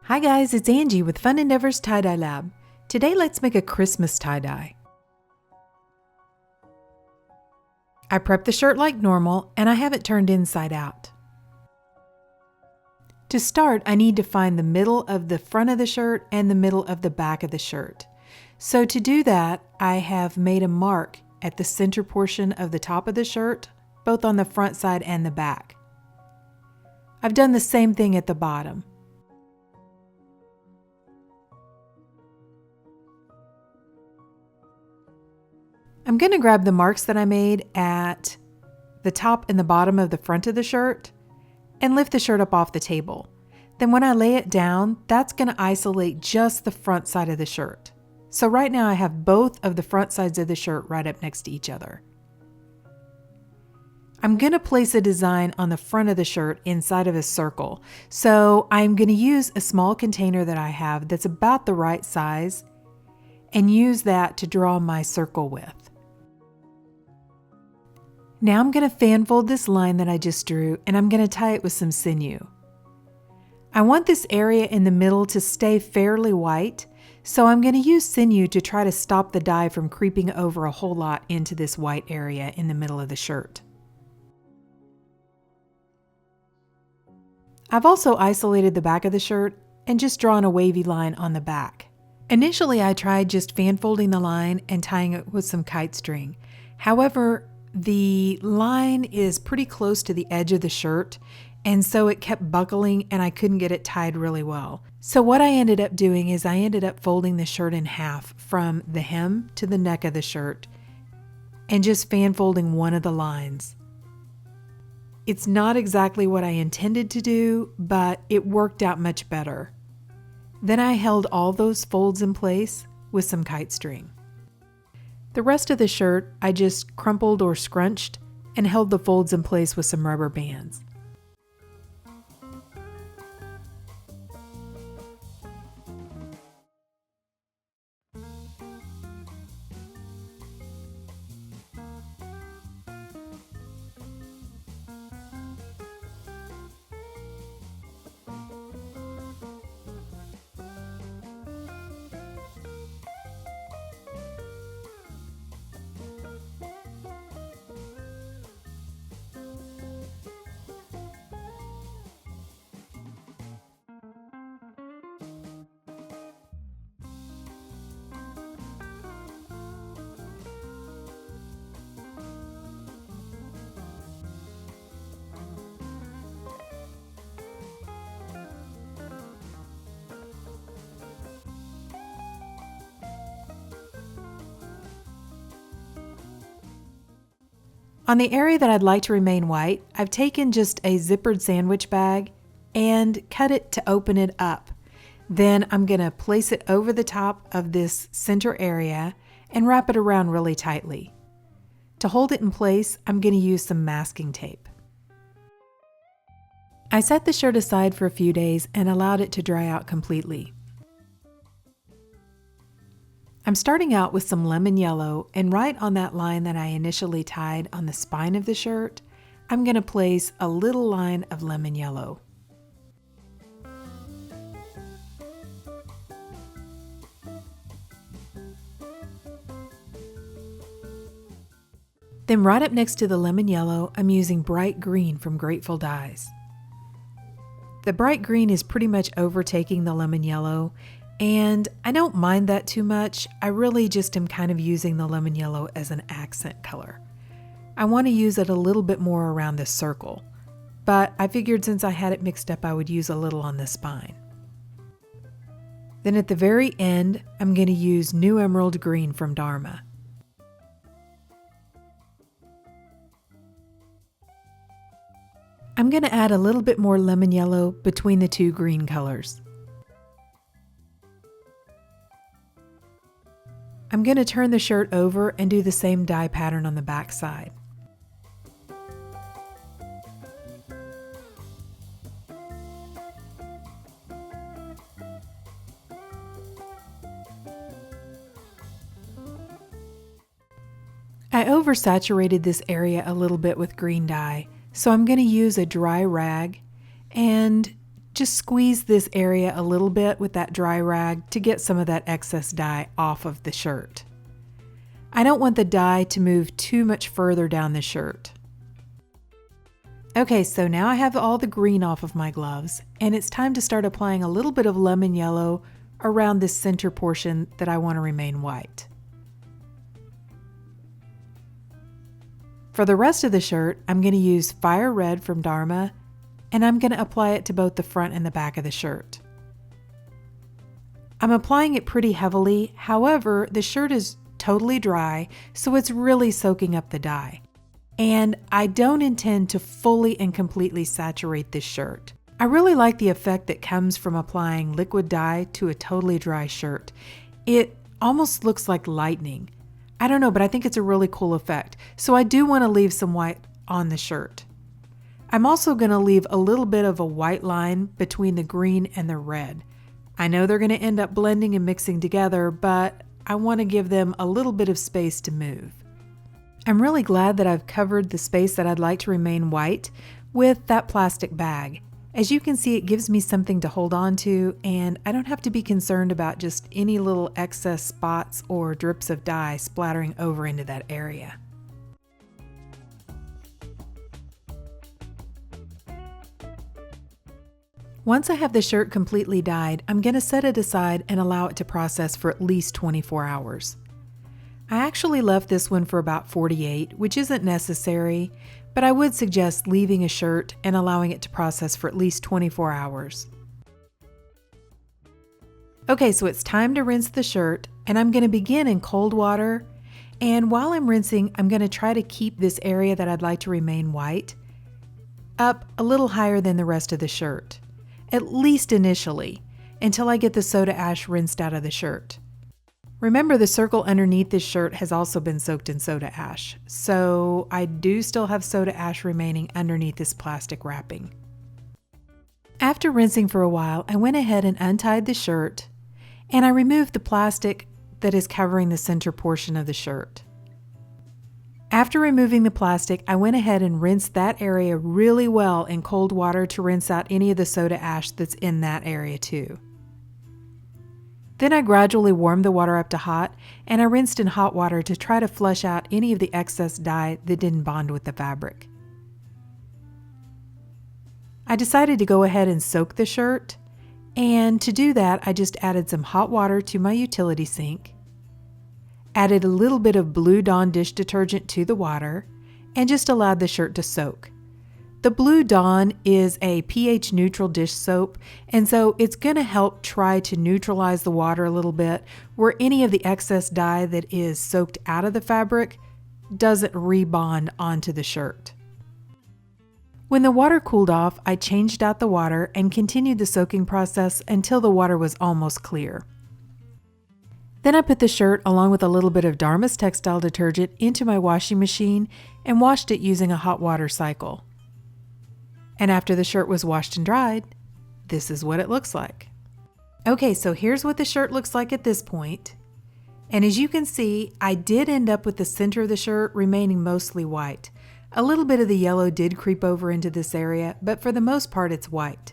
Hi guys, it's Angie with Fun Endeavors Tie-Dye Lab. Today let's make a Christmas tie-dye. I prepped the shirt like normal and I have it turned inside out. To start, I need to find the middle of the front of the shirt and the middle of the back of the shirt. So to do that, I have made a mark at the center portion of the top of the shirt, both on the front side and the back. I've done the same thing at the bottom. I'm going to grab the marks that I made at the top and the bottom of the front of the shirt and lift the shirt up off the table. Then when I lay it down, that's going to isolate just the front side of the shirt. So right now I have both of the front sides of the shirt right up next to each other. I'm going to place a design on the front of the shirt inside of a circle. So I'm going to use a small container that I have that's about the right size and use that to draw my circle with. Now I'm going to fan fold this line that I just drew and I'm going to tie it with some sinew. I want this area in the middle to stay fairly white, so I'm going to use sinew to try to stop the dye from creeping over a whole lot into this white area in the middle of the shirt. I've also isolated the back of the shirt and just drawn a wavy line on the back. Initially I tried just fan folding the line and tying it with some kite string. However, the line is pretty close to the edge of the shirt, and so it kept buckling and I couldn't get it tied really well. So what I ended up doing is I ended up folding the shirt in half from the hem to the neck of the shirt and just fan folding one of the lines. It's not exactly what I intended to do, but it worked out much better. Then I held all those folds in place with some kite string. The rest of the shirt I just crumpled or scrunched and held the folds in place with some rubber bands. On the area that I'd like to remain white, I've taken just a zippered sandwich bag and cut it to open it up. Then I'm going to place it over the top of this center area and wrap it around really tightly. To hold it in place, I'm going to use some masking tape. I set the shirt aside for a few days and allowed it to dry out completely. I'm starting out with some lemon yellow, and right on that line that I initially tied on the spine of the shirt, I'm going to place a little line of lemon yellow. Then right up next to the lemon yellow, I'm using bright green from Grateful Dyes. The bright green is pretty much overtaking the lemon yellow, and I don't mind that too much. I really just am kind of using the lemon yellow as an accent color. I want to use it a little bit more around this circle, but I figured since I had it mixed up, I would use a little on the spine. Then at the very end, I'm going to use New Emerald Green from Dharma. I'm going to add a little bit more lemon yellow between the two green colors. I'm going to turn the shirt over and do the same dye pattern on the back side. I oversaturated this area a little bit with green dye, so I'm going to use a dry rag and just squeeze this area a little bit with that dry rag to get some of that excess dye off of the shirt. I don't want the dye to move too much further down the shirt. Okay, so now I have all the green off of my gloves, and it's time to start applying a little bit of lemon yellow around this center portion that I want to remain white. For the rest of the shirt, I'm going to use Fire Red from Dharma, and I'm going to apply it to both the front and the back of the shirt. I'm applying it pretty heavily, however, the shirt is totally dry, so it's really soaking up the dye. And I don't intend to fully and completely saturate this shirt. I really like the effect that comes from applying liquid dye to a totally dry shirt. It almost looks like lightning. I don't know, but I think it's a really cool effect. So I do want to leave some white on the shirt. I'm also going to leave a little bit of a white line between the green and the red. I know they're going to end up blending and mixing together, but I want to give them a little bit of space to move. I'm really glad that I've covered the space that I'd like to remain white with that plastic bag. As you can see, it gives me something to hold on to, and I don't have to be concerned about just any little excess spots or drips of dye splattering over into that area. Once I have the shirt completely dyed, I'm going to set it aside and allow it to process for at least 24 hours. I actually left this one for about 48, which isn't necessary, but I would suggest leaving a shirt and allowing it to process for at least 24 hours. Okay, so it's time to rinse the shirt, and I'm going to begin in cold water, and while I'm rinsing, I'm going to try to keep this area that I'd like to remain white up a little higher than the rest of the shirt, at least initially, until I get the soda ash rinsed out of the shirt. Remember, the circle underneath this shirt has also been soaked in soda ash, so I do still have soda ash remaining underneath this plastic wrapping. After rinsing for a while, I went ahead and untied the shirt, and I removed the plastic that is covering the center portion of the shirt. After removing the plastic, I went ahead and rinsed that area really well in cold water to rinse out any of the soda ash that's in that area too. Then I gradually warmed the water up to hot, and I rinsed in hot water to try to flush out any of the excess dye that didn't bond with the fabric. I decided to go ahead and soak the shirt, and to do that I just added some hot water to my utility sink, added a little bit of Blue Dawn dish detergent to the water, and just allowed the shirt to soak. The Blue Dawn is a pH neutral dish soap, and so it's going to help try to neutralize the water a little bit where any of the excess dye that is soaked out of the fabric doesn't rebond onto the shirt. When the water cooled off, I changed out the water and continued the soaking process until the water was almost clear. Then I put the shirt along with a little bit of Dharma's textile detergent into my washing machine and washed it using a hot water cycle. And after the shirt was washed and dried, this is what it looks like. Okay, so here's what the shirt looks like at this point. And as you can see, I did end up with the center of the shirt remaining mostly white. A little bit of the yellow did creep over into this area, but for the most part it's white.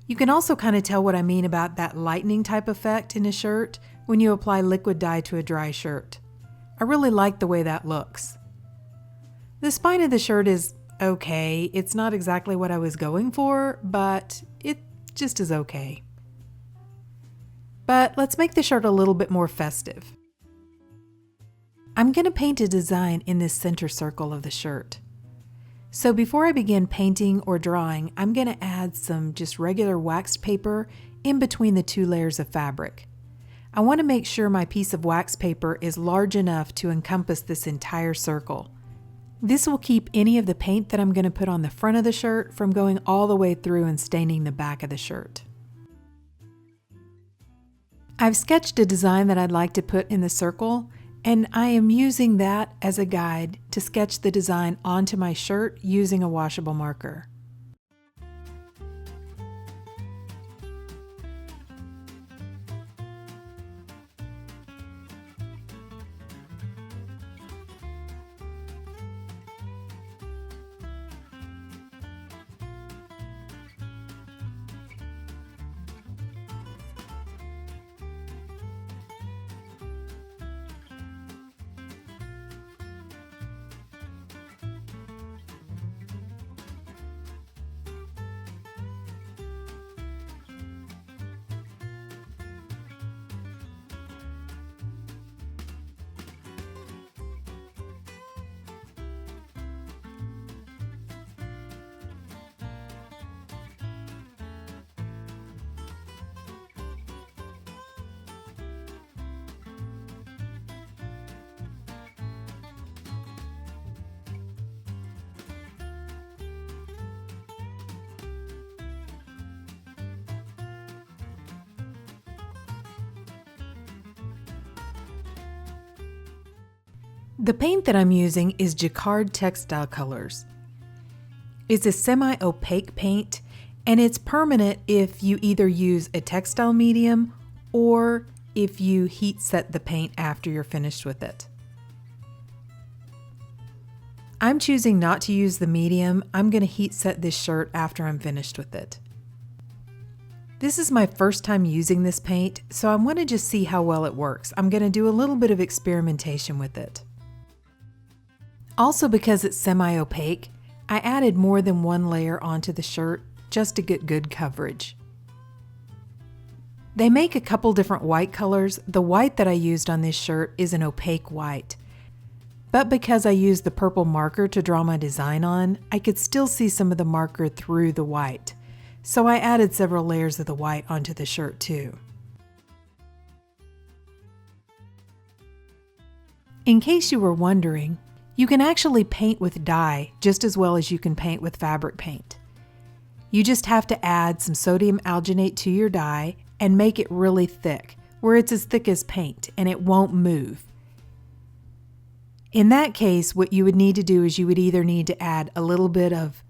You can also kind of tell what I mean about that lightning type effect in a shirt when you apply liquid dye to a dry shirt. I really like the way that looks. The spine of the shirt is okay. It's not exactly what I was going for, but it just is okay. But let's make the shirt a little bit more festive. I'm going to paint a design in this center circle of the shirt. So before I begin painting or drawing, I'm going to add some just regular waxed paper in between the two layers of fabric. I want to make sure my piece of wax paper is large enough to encompass this entire circle. This will keep any of the paint that I'm going to put on the front of the shirt from going all the way through and staining the back of the shirt. I've sketched a design that I'd like to put in the circle, and I am using that as a guide to sketch the design onto my shirt using a washable marker. The paint that I'm using is Jacquard Textile Colors. It's a semi-opaque paint, and it's permanent if you either use a textile medium or if you heat set the paint after you're finished with it. I'm choosing not to use the medium. I'm going to heat set this shirt after I'm finished with it. This is my first time using this paint, so I want to just see how well it works. I'm going to do a little bit of experimentation with it. Also, because it's semi-opaque, I added more than one layer onto the shirt just to get good coverage. They make a couple different white colors. The white that I used on this shirt is an opaque white. But because I used the purple marker to draw my design on, I could still see some of the marker through the white. So I added several layers of the white onto the shirt too. In case you were wondering, you can actually paint with dye just as well as you can paint with fabric paint. You just have to add some sodium alginate to your dye and make it really thick, where it's as thick as paint and it won't move. In that case, what you would need to do is you would either need to add a little bit of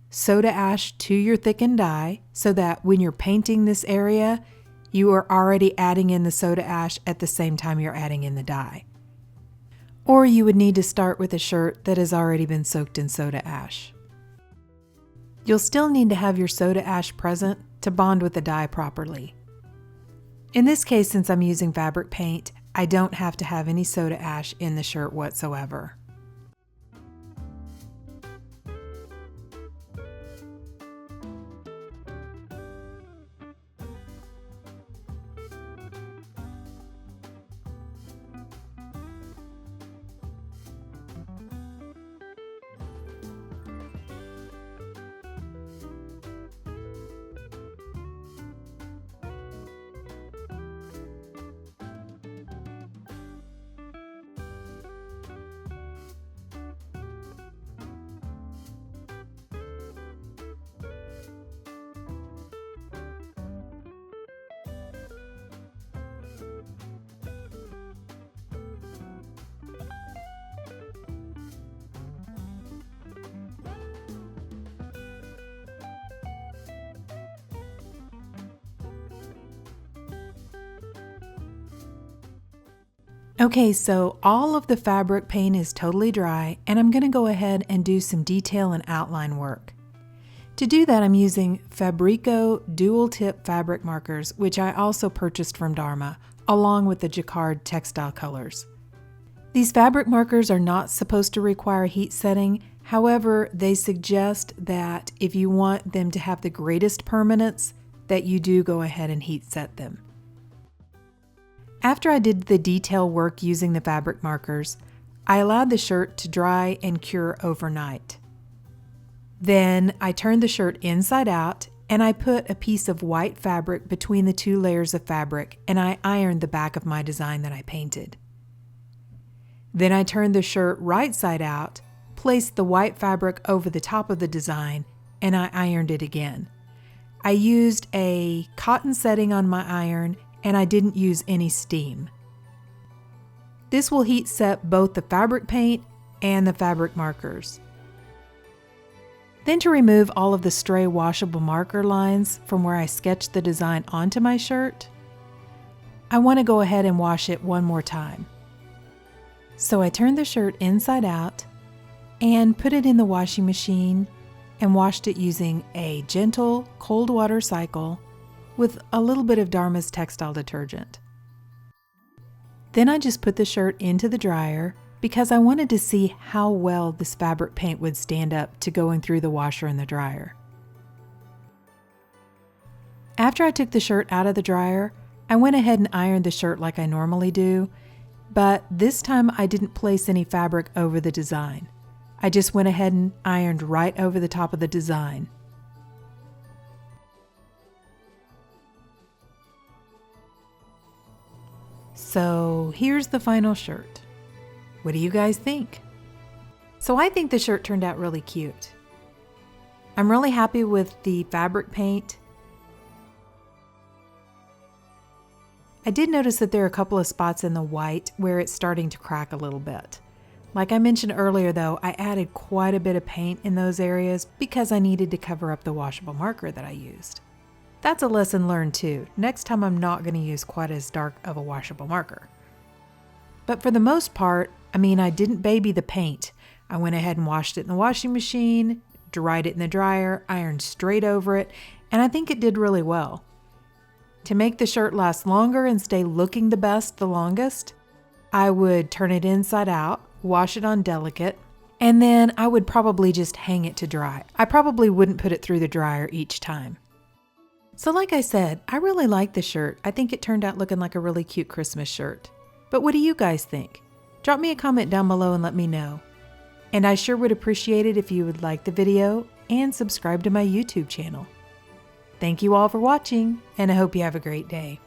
soda ash to your thickened dye so that when you're painting this area, you are already adding in the soda ash at the same time you're adding in the dye. Or you would need to start with a shirt that has already been soaked in soda ash. You'll still need to have your soda ash present to bond with the dye properly. In this case, since I'm using fabric paint, I don't have to have any soda ash in the shirt whatsoever. Okay, so all of the fabric paint is totally dry, and I'm going to go ahead and do some detail and outline work. To do that, I'm using Fabrico dual tip fabric markers, which I also purchased from Dharma, along with the Jacquard Textile Colors. These fabric markers are not supposed to require heat setting. However, they suggest that if you want them to have the greatest permanence, that you do go ahead and heat set them. After I did the detail work using the fabric markers, I allowed the shirt to dry and cure overnight. Then I turned the shirt inside out and I put a piece of white fabric between the two layers of fabric and I ironed the back of my design that I painted. Then I turned the shirt right side out, placed the white fabric over the top of the design, and I ironed it again. I used a cotton setting on my iron and I didn't use any steam. This will heat set both the fabric paint and the fabric markers. Then to remove all of the stray washable marker lines from where I sketched the design onto my shirt, I want to go ahead and wash it one more time. So I turned the shirt inside out and put it in the washing machine and washed it using a gentle cold water cycle with a little bit of Dharma's textile detergent. Then I just put the shirt into the dryer because I wanted to see how well this fabric paint would stand up to going through the washer and the dryer. After I took the shirt out of the dryer, I went ahead and ironed the shirt like I normally do, but this time I didn't place any fabric over the design. I just went ahead and ironed right over the top of the design. So here's the final shirt. What do you guys think? So I think the shirt turned out really cute. I'm really happy with the fabric paint. I did notice that there are a couple of spots in the white where it's starting to crack a little bit. Like I mentioned earlier though, I added quite a bit of paint in those areas because I needed to cover up the washable marker that I used. That's a lesson learned too. Next time I'm not going to use quite as dark of a washable marker. But for the most part, I didn't baby the paint. I went ahead and washed it in the washing machine, dried it in the dryer, ironed straight over it, and I think it did really well. To make the shirt last longer and stay looking the best the longest, I would turn it inside out, wash it on delicate, and then I would probably just hang it to dry. I probably wouldn't put it through the dryer each time. So like I said, I really like the shirt. I think it turned out looking like a really cute Christmas shirt. But what do you guys think? Drop me a comment down below and let me know. And I sure would appreciate it if you would like the video and subscribe to my YouTube channel. Thank you all for watching, and I hope you have a great day.